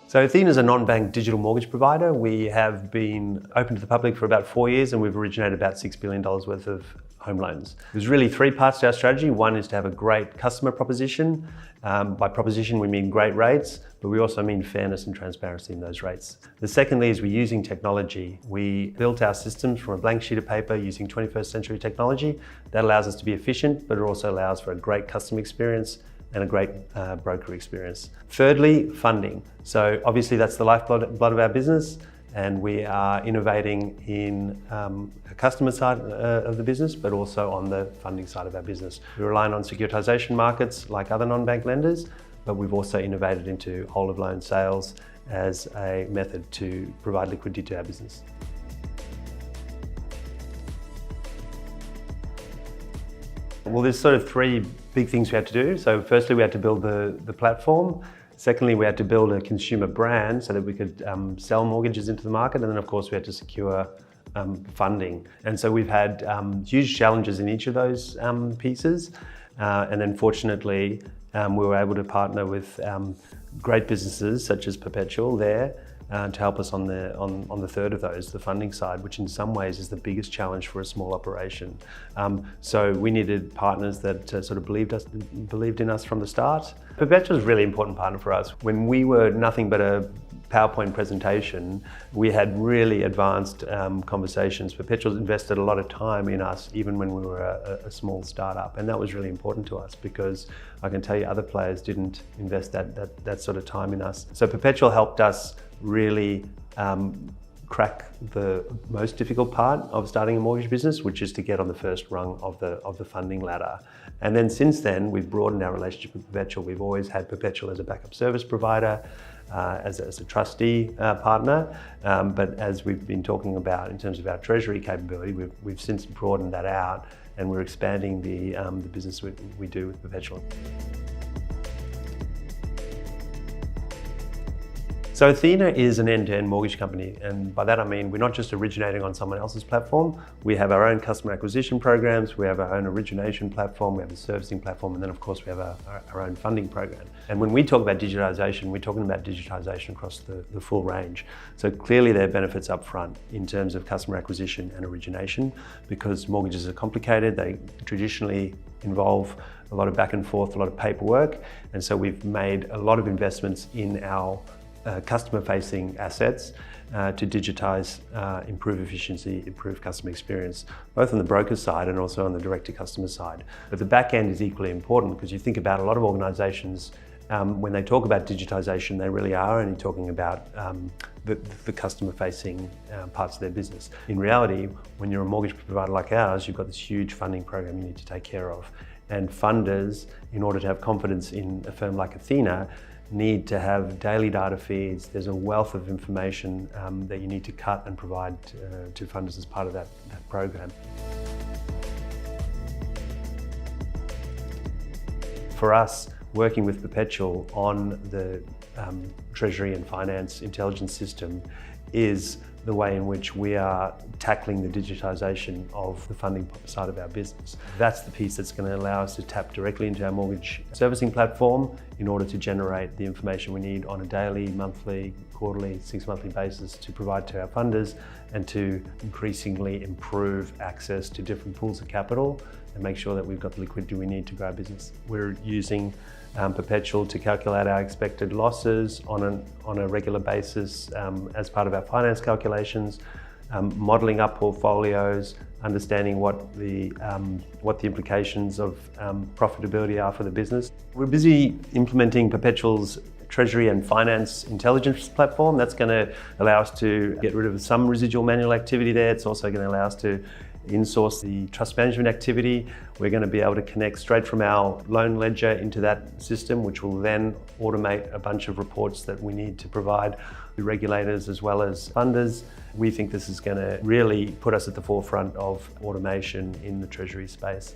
So Athena is a non-bank digital mortgage provider. We have been open to the public for about 4 years and we've originated about $6 billion worth of home loans. There's really three parts to our strategy. One is to have a great customer proposition. By proposition, we mean great rates, but we also mean fairness and transparency in those rates. The secondly is we're using technology. We built our systems from a blank sheet of paper using 21st century technology. That allows us to be efficient, but it also allows for a great customer experience and a great broker experience. Thirdly, funding. So obviously that's the lifeblood of our business, and we are innovating in a customer side of the business, but also on the funding side of our business. We're relying on securitization markets like other non-bank lenders, but we've also innovated into whole of loan sales as a method to provide liquidity to our business. Well, there's sort of three big things we had to do. So firstly, we had to build the platform. Secondly, we had to build a consumer brand so that we could sell mortgages into the market. And then of course, we had to secure funding. And so we've had huge challenges in each of those pieces. And then fortunately, we were able to partner with great businesses such as Perpetual there to help us on the third of those, the funding side, which in some ways is the biggest challenge for a small operation. So we needed partners that sort of believed in us from the start. Perpetual is a really important partner for us. When we were nothing but a PowerPoint presentation, we had really advanced conversations. Perpetual invested a lot of time in us, even when we were a small startup. And that was really important to us because I can tell you other players didn't invest that sort of time in us. So Perpetual helped us really crack the most difficult part of starting a mortgage business, which is to get on the first rung of the funding ladder. And then since then, we've broadened our relationship with Perpetual. We've always had Perpetual as a backup service provider, as a trustee partner, but as we've been talking about in terms of our treasury capability, we've since broadened that out, and we're expanding the business we do with Perpetual. So Athena is an end-to-end mortgage company, and by that I mean we're not just originating on someone else's platform. We have our own customer acquisition programs, we have our own origination platform, we have a servicing platform, and then of course we have our own funding program. And when we talk about digitization, we're talking about digitization across the full range. So clearly there are benefits up front in terms of customer acquisition and origination, because mortgages are complicated, they traditionally involve a lot of back and forth, a lot of paperwork, and so we've made a lot of investments in our customer-facing assets to digitize, improve efficiency, improve customer experience, both on the broker side and also on the direct-to-customer side. But the back end is equally important because you think about a lot of organisations, when they talk about digitization, they really are only talking about the customer-facing parts of their business. In reality, when you're a mortgage provider like ours, you've got this huge funding program you need to take care of. And funders, in order to have confidence in a firm like Athena, need to have daily data feeds. There's a wealth of information that you need to cut and provide to funders as part of that program. For us, working with Perpetual on the Treasury and Finance Intelligence System is the way in which we are tackling the digitization of the funding side of our business. That's the piece that's going to allow us to tap directly into our mortgage servicing platform in order to generate the information we need on a daily, monthly, quarterly, 6-monthly basis to provide to our funders and to increasingly improve access to different pools of capital and make sure that we've got the liquidity we need to grow our business. We're using Perpetual to calculate our expected losses on a regular basis as part of our finance calculations, modelling up portfolios, understanding what the implications of profitability are for the business. We're busy implementing Perpetual's Treasury and Finance Intelligence platform. That's going to allow us to get rid of some residual manual activity there. It's also going to allow us to insource the trust management activity. We're going to be able to connect straight from our loan ledger into that system, which will then automate a bunch of reports that we need to provide to regulators as well as funders. We think this is going to really put us at the forefront of automation in the Treasury space.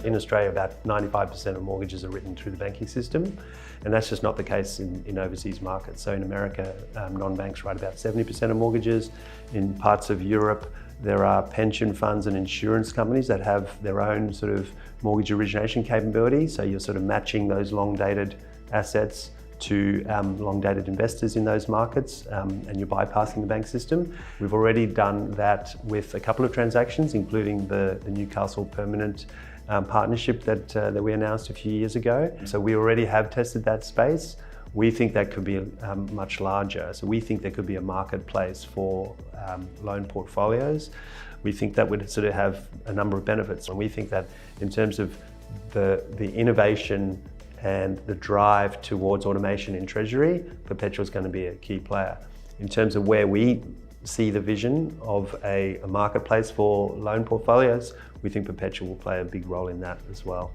In Australia, about 95% of mortgages are written through the banking system, and that's just not the case in overseas markets. So in America, non-banks write about 70% of mortgages. In parts of Europe, There are pension funds and insurance companies that have their own sort of mortgage origination capability. So you're sort of matching those long-dated assets to long-dated investors in those markets, and you're bypassing the bank system. We've already done that with a couple of transactions, including the Newcastle Permanent partnership that we announced a few years ago. So we already have tested that space. We think that could be much larger. So we think there could be a marketplace for loan portfolios. We think that would sort of have a number of benefits. And we think that in terms of the innovation and the drive towards automation in Treasury, Perpetual is going to be a key player. In terms of where we see the vision of a marketplace for loan portfolios, we think Perpetual will play a big role in that as well.